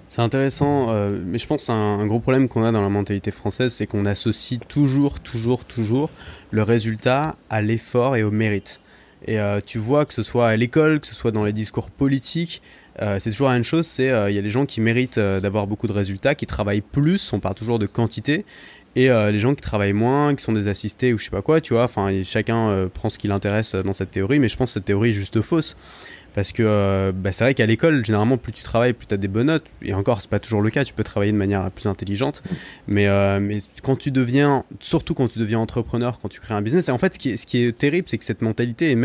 C'est intéressant, mais je pense que c'est un gros problème qu'on a dans la mentalité française, c'est qu'on associe toujours le résultat à l'effort et au mérite. Et tu vois que ce soit à l'école, que ce soit dans les discours politiques, c'est toujours la même chose, c'est il y a les gens qui méritent d'avoir beaucoup de résultats, qui travaillent plus, on parle toujours de quantité, et les gens qui travaillent moins, qui sont des assistés ou je sais pas quoi, tu vois, enfin chacun prend ce qui l'intéresse dans cette théorie, mais je pense que cette théorie est juste fausse. Parce que c'est vrai qu'à l'école, généralement, plus tu travailles, plus tu as des bonnes notes. Et encore, c'est pas toujours le cas, tu peux travailler de manière plus intelligente. Mais quand tu deviens, surtout quand tu deviens entrepreneur, quand tu crées un business, et en fait, ce qui est terrible, c'est que cette mentalité est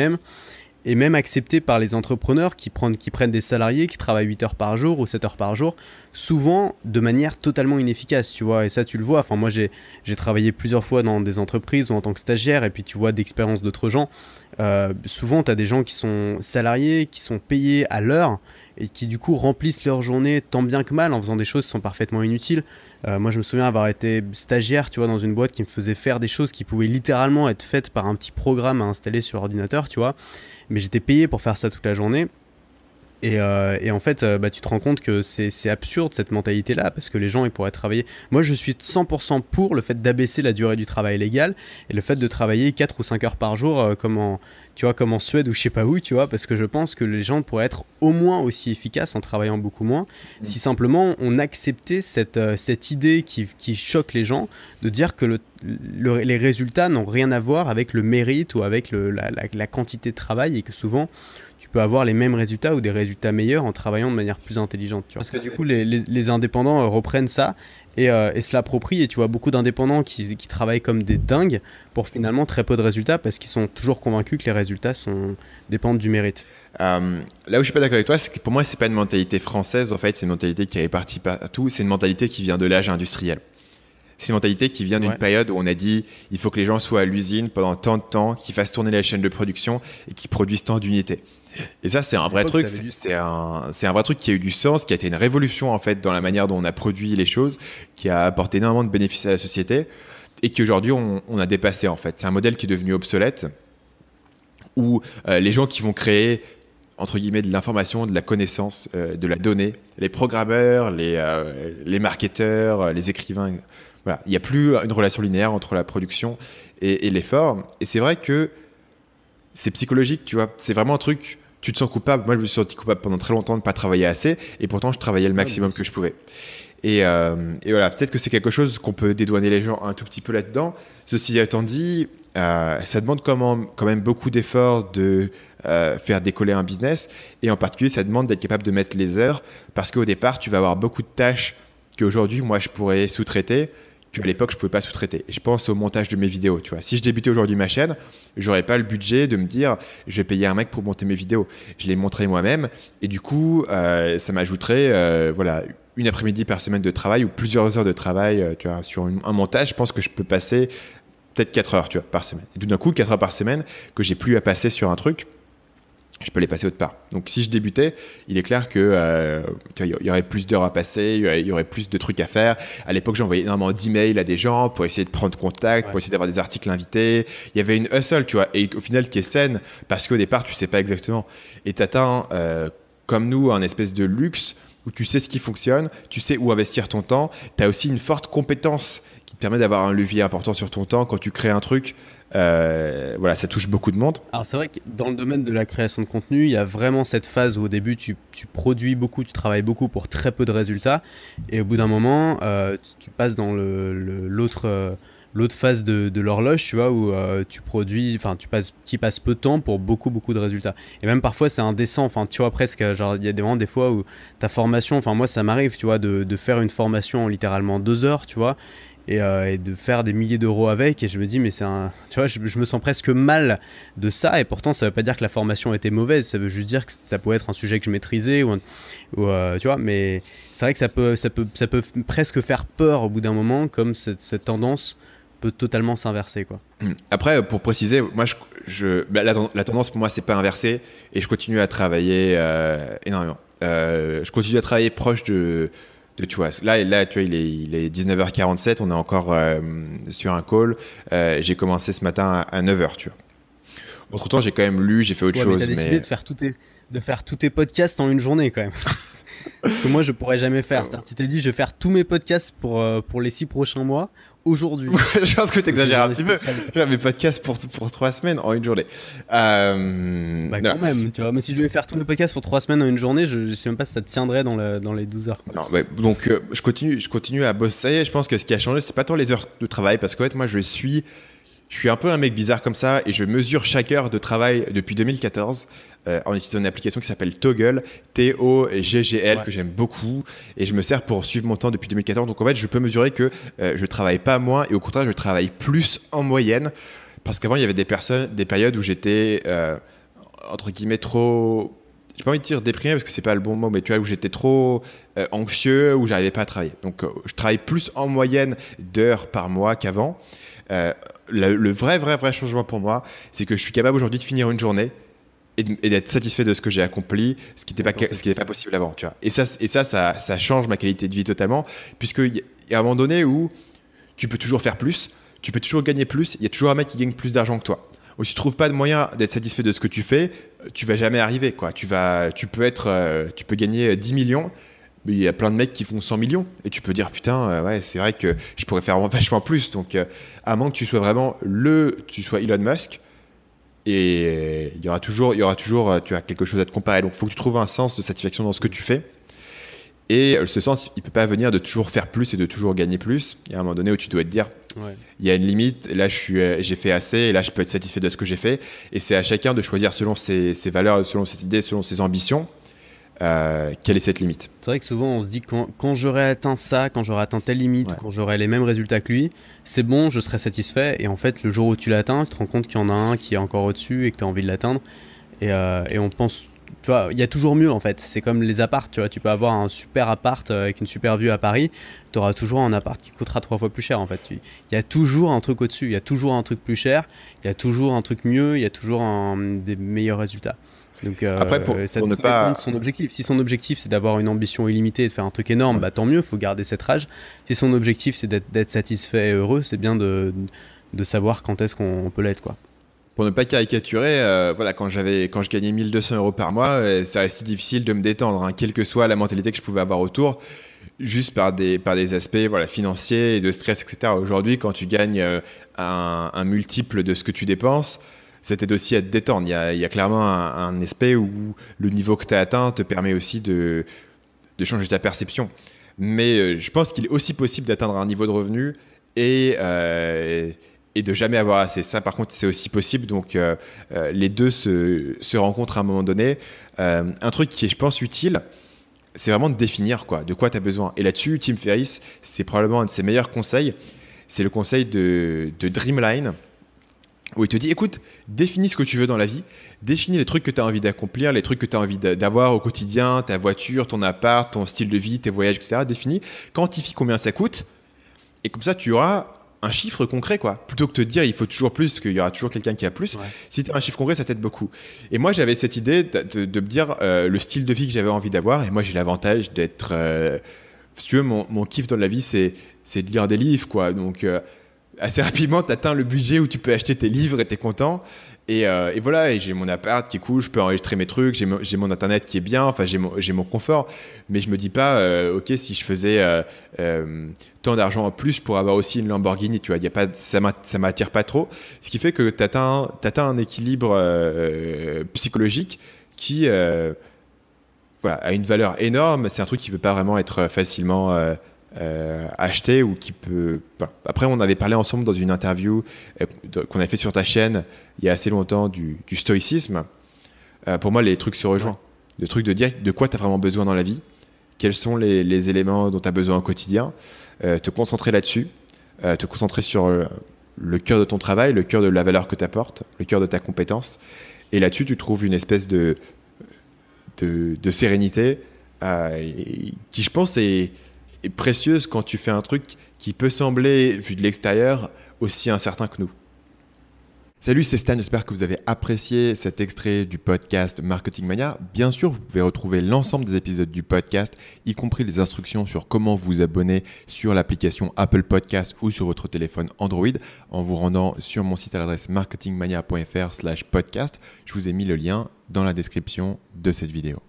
même acceptée par les entrepreneurs qui prennent des salariés qui travaillent 8 heures par jour ou 7 heures par jour, souvent de manière totalement inefficace, tu vois. Et ça, tu le vois. Enfin, moi, j'ai travaillé plusieurs fois dans des entreprises ou en tant que stagiaire, et puis tu vois d'expériences d'autres gens. Souvent, tu as des gens qui sont salariés, qui sont payés à l'heure, et qui du coup remplissent leur journée tant bien que mal en faisant des choses qui sont parfaitement inutiles. Moi, je me souviens avoir été stagiaire, tu vois, dans une boîte qui me faisait faire des choses qui pouvaient littéralement être faites par un petit programme à installer sur l'ordinateur, tu vois. Mais j'étais payé pour faire ça toute la journée. Et en fait, tu te rends compte que c'est absurde cette mentalité-là, parce que les gens ils pourraient travailler. Moi, je suis 100% pour le fait d'abaisser la durée du travail légal et le fait de travailler 4 ou 5 heures par jour, comme en Suède ou je sais pas où, tu vois, parce que je pense que les gens pourraient être au moins aussi efficaces en travaillant beaucoup moins, si simplement on acceptait cette idée qui choque les gens, de dire que les résultats n'ont rien à voir avec le mérite ou avec la quantité de travail, et que souvent tu peux avoir les mêmes résultats ou des résultats meilleurs en travaillant de manière plus intelligente. Tu vois. Parce que du coup, les indépendants reprennent ça et se l'approprient. Et tu vois beaucoup d'indépendants qui travaillent comme des dingues pour finalement très peu de résultats, parce qu'ils sont toujours convaincus que les résultats dépendent du mérite. Là où je suis pas d'accord avec toi, c'est que pour moi, c'est pas une mentalité française. En fait, c'est une mentalité qui est répartie partout. C'est une mentalité qui vient de l'âge industriel. C'est une mentalité qui vient d'une période où on a dit il faut que les gens soient à l'usine pendant tant de temps, qu'ils fassent tourner la chaîne de production et qu'ils produisent tant d'unités. Et ça, c'est un vrai truc. C'est un vrai truc qui a eu du sens, qui a été une révolution en fait dans la manière dont on a produit les choses, qui a apporté énormément de bénéfices à la société et qu'aujourd'hui on a dépassé en fait. C'est un modèle qui est devenu obsolète où les gens qui vont créer entre guillemets de l'information, de la connaissance, de la donnée, les programmeurs, les marketeurs, les écrivains. Voilà, il n'y a plus une relation linéaire entre la production et l'effort. Et c'est vrai que c'est psychologique, tu vois. C'est vraiment un truc, tu te sens coupable. Moi, je me suis senti coupable pendant très longtemps de ne pas travailler assez. Et pourtant, je travaillais le maximum que je pouvais. Et voilà, peut-être que c'est quelque chose qu'on peut dédouaner les gens un tout petit peu là-dedans. Ceci étant dit, ça demande quand même beaucoup d'efforts de faire décoller un business. Et en particulier, ça demande d'être capable de mettre les heures. Parce qu'au départ, tu vas avoir beaucoup de tâches qu'aujourd'hui, moi, je pourrais sous-traiter, qu'à l'époque, je ne pouvais pas sous-traiter. Et je pense au montage de mes vidéos. Tu vois. Si je débutais aujourd'hui ma chaîne, je n'aurais pas le budget de me dire je vais payer un mec pour monter mes vidéos. Je les monterais moi-même. Et du coup, ça m'ajouterait une après-midi par semaine de travail ou plusieurs heures de travail tu vois, sur un montage. Je pense que je peux passer peut-être 4 heures tu vois, par semaine. Et tout d'un coup, 4 heures par semaine que j'ai plus à passer sur un truc, je peux les passer autre part. Donc si je débutais, il est clair que il y aurait plus d'heures à passer, il y aurait plus de trucs à faire. À l'époque, j'envoyais énormément d'emails à des gens pour essayer de prendre contact, pour essayer d'avoir des articles invités. Il y avait une hustle, tu vois, et au final qui est saine, parce qu'au départ, tu sais pas exactement. Et t'atteins, comme nous, un espèce de luxe où tu sais ce qui fonctionne, tu sais où investir ton temps. Tu as aussi une forte compétence qui te permet d'avoir un levier important sur ton temps quand tu crées un truc. Voilà, ça touche beaucoup de monde. Alors c'est vrai que dans le domaine de la création de contenu, il y a vraiment cette phase où au début tu produis beaucoup, tu travailles beaucoup pour très peu de résultats, et au bout d'un moment tu passes dans l'autre phase de l'horloge, tu vois, où tu produis, enfin tu passes peu de temps pour beaucoup de résultats. Et même parfois c'est indécent, enfin tu vois, presque, genre il y a vraiment des fois où ta formation, enfin moi ça m'arrive, tu vois, de faire une formation en littéralement 2 heures, tu vois, et de faire des milliers d'euros avec, et je me dis mais tu vois, je me sens presque mal de ça, et pourtant ça veut pas dire que la formation était mauvaise, ça veut juste dire que ça pouvait être un sujet que je maîtrisais tu vois, mais c'est vrai que ça peut presque faire peur au bout d'un moment, comme cette tendance peut totalement s'inverser, quoi. Après, pour préciser, moi, la tendance pour moi, c'est pas inversé, et je continue à travailler énormément. Je continue à travailler proche tu vois, là, tu vois, il est 19h47, on est encore sur un call. J'ai commencé ce matin à 9h, tu vois. Entre-temps, j'ai quand même lu, j'ai fait autre chose. Mais t'as décidé de faire tous tes podcasts en une journée, quand même. Que moi, je pourrais jamais faire. C'est-à-dire, tu t'es dit, je vais faire tous mes podcasts pour les 6 prochains mois, aujourd'hui. Je pense que tu exagères un petit peu. Je fais mes podcasts pour 3 semaines en une journée. Quand même, tu vois. Mais si je devais faire tous mes podcasts pour 3 semaines en une journée, je sais même pas si ça tiendrait dans les 12 heures. Non, donc, je continue à bosser. Je pense que ce qui a changé, c'est pas tant les heures de travail, parce qu'en fait, moi, je suis un peu un mec bizarre comme ça, et je mesure chaque heure de travail depuis 2014 en utilisant une application qui s'appelle Toggl, Toggl, que j'aime beaucoup, et je me sers pour suivre mon temps depuis 2014. Donc en fait, je peux mesurer que je travaille pas moins, et au contraire, je travaille plus en moyenne, parce qu'avant, il y avait des périodes où j'étais entre guillemets trop, j'ai pas envie de dire déprimé parce que c'est pas le bon mot, mais tu vois, où j'étais trop anxieux, où j'arrivais pas à travailler. Donc je travaille plus en moyenne d'heures par mois qu'avant. Le vrai changement pour moi, c'est que je suis capable aujourd'hui de finir une journée et d'être satisfait de ce que j'ai accompli, ce qui n'était pas possible avant, tu vois. Et ça change ma qualité de vie totalement, puisqu'il y a un moment donné où tu peux toujours faire plus, tu peux toujours gagner plus, il y a toujours un mec qui gagne plus d'argent que toi. Ou si tu trouves pas de moyen d'être satisfait de ce que tu fais, tu vas jamais arriver, quoi. Tu peux gagner 10 millions, mais il y a plein de mecs qui font 100 millions. Et tu peux dire, putain, ouais, c'est vrai que je pourrais faire vachement plus. Donc, à moins que tu sois vraiment tu sois Elon Musk, et il y aura toujours, tu as quelque chose à te comparer. Donc, il faut que tu trouves un sens de satisfaction dans ce que tu fais. Et ce sens, il peut pas venir de toujours faire plus et de toujours gagner plus. Il y a un moment donné où tu dois te dire, il y a une limite, là j'ai fait assez, et là je peux être satisfait de ce que j'ai fait. Et c'est à chacun de choisir selon ses valeurs, selon ses idées, selon ses ambitions, quelle est cette limite. C'est vrai que souvent on se dit quand j'aurai atteint ça, quand j'aurai atteint telle limite, quand j'aurai les mêmes résultats que lui, c'est bon, je serai satisfait. Et en fait, le jour où tu l'atteins, tu te rends compte qu'il y en a un qui est encore au-dessus et que tu as envie de l'atteindre. Et on pense, tu vois, il y a toujours mieux en fait. C'est comme les apparts, tu vois. Tu peux avoir un super appart avec une super vue à Paris. Tu auras toujours un appart qui coûtera 3 fois plus cher en fait. Il y a toujours un truc au-dessus, il y a toujours un truc plus cher, il y a toujours un truc mieux, il y a toujours des meilleurs résultats. Donc après, ça dépend de son objectif. Si son objectif c'est d'avoir une ambition illimitée et de faire un truc énorme, bah tant mieux, faut garder cette rage. Si son objectif c'est d'être satisfait et heureux, c'est bien de savoir quand est-ce qu'on peut l'être, quoi. Pour ne pas caricaturer, voilà, quand je gagnais 1 200 € par mois, ça restait difficile de me détendre, hein, quelle que soit la mentalité que je pouvais avoir autour, juste par des aspects, voilà, financiers et de stress, etc. Aujourd'hui, quand tu gagnes un multiple de ce que tu dépenses, ça t'aide aussi à te détendre. Il y a clairement un aspect où le niveau que tu as atteint te permet aussi de changer ta perception. Mais je pense qu'il est aussi possible d'atteindre un niveau de revenu et de jamais avoir assez. Ça, par contre, c'est aussi possible. Donc, les deux se rencontrent à un moment donné. Un truc qui est, je pense, utile, c'est vraiment de définir de quoi tu as besoin. Et là-dessus, Tim Ferriss, c'est probablement un de ses meilleurs conseils. C'est le conseil de Dreamline, où il te dit, écoute, définis ce que tu veux dans la vie, définis les trucs que tu as envie d'accomplir, les trucs que tu as envie d'avoir au quotidien, ta voiture, ton appart, ton style de vie, tes voyages, etc. Définis, quantifie combien ça coûte, et comme ça, tu auras un chiffre concret, quoi. Plutôt que de te dire, il faut toujours plus, parce qu'il y aura toujours quelqu'un qui a plus. Ouais. Si tu as un chiffre concret, ça t'aide beaucoup. Et moi, j'avais cette idée de me dire le style de vie que j'avais envie d'avoir, et moi, j'ai l'avantage d'être... si tu veux, mon kiff dans la vie, c'est de lire des livres, quoi. Donc... assez rapidement, tu atteins le budget où tu peux acheter tes livres et tu es content. Et voilà, et j'ai mon appart qui est cool, je peux enregistrer mes trucs, j'ai mon internet qui est bien, enfin j'ai mon confort. Mais je me dis pas, ok, si je faisais tant d'argent en plus pour avoir aussi une Lamborghini, tu vois, ça m'attire pas trop. Ce qui fait que tu atteins un équilibre psychologique qui voilà, a une valeur énorme. C'est un truc qui peut pas vraiment être facilement... acheter ou qui peut... Enfin, après, on avait parlé ensemble dans une interview qu'on a fait sur ta chaîne il y a assez longtemps du stoïcisme. Pour moi, les trucs se rejoignent. Le truc de dire de quoi tu as vraiment besoin dans la vie, quels sont les éléments dont tu as besoin au quotidien, te concentrer là-dessus, te concentrer sur le cœur de ton travail, le cœur de la valeur que tu apportes, le cœur de ta compétence. Et là-dessus, tu trouves une espèce de sérénité qui, je pense, est précieuse quand tu fais un truc qui peut sembler, vu de l'extérieur, aussi incertain que nous. Salut, c'est Stan, j'espère que vous avez apprécié cet extrait du podcast Marketing Mania. Bien sûr, vous pouvez retrouver l'ensemble des épisodes du podcast, y compris les instructions sur comment vous abonner sur l'application Apple Podcast ou sur votre téléphone Android en vous rendant sur mon site à l'adresse marketingmania.fr/podcast. Je vous ai mis le lien dans la description de cette vidéo.